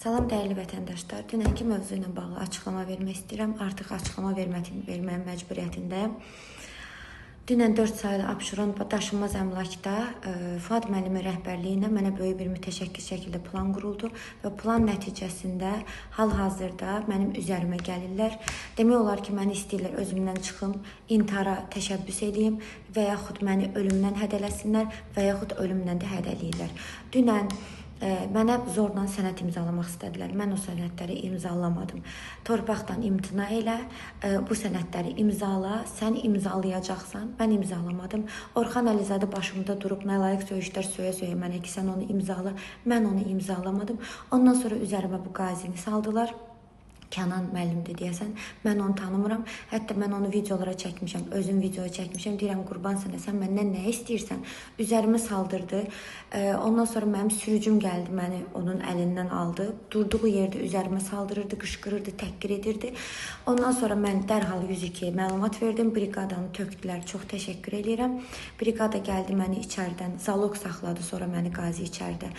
Salam dəyərli vətəndaşlar. Dünənki mövzu ilə bağlı açıqlama vermək istəyirəm. Artıq açıqlama verməyə məcburiyyətindəyəm. Dünən 4 saylı Abşeron daşınmaz əmlakda Fuad müəllimin rəhbərliyi ilə mənə böyük bir mütəşəkkil şəkildə plan quruldu və plan nəticəsində hal-hazırda mənim üzərimə gəlirlər. Demək olar ki, məni istəyirlər özümdən çıxım, intihara təşəbbüs edeyim və yaxud məni ölümdən hədələsinlər və yaxud ölümdən də hədələyirlər. Dünən mənə zorla sənəd imzalamaq istədilər. Mən o sənədləri imzalamadım. Torpaqdan imtina elə, bu sənədləri imzala, sən imzalayacaqsan. Mən imzalamadım. Orxan Əlizadə başımda durub nalayiq söyüşlər söyə-söyə mənə ki, sən onu imzala. Mən onu imzalamadım. Ondan sonra üzərimə bu qazini saldılar. Kənan müəllimdir deyəsən, mən onu tanımıram. Hətta mən onu videolara çəkmişəm, özüm videoya çəkmişəm. Deyirəm, qurban sənə, sən məndən nə istəyirsən? Üzərimə saldırdı. Ondan sonra mənim sürücüm gəldi, məni onun əlindən aldı. Durduğu yerdə üzərimə saldırırdı, qışqırırdı, təhqir edirdi. Ondan sonra mən dərhal 102-yə məlumat verdim. Briqadanı tökdülər, çox təşəkkür edirəm. Briqada gəldi, məni içəridən zaloq saxladı, sonra məni qazi içəridə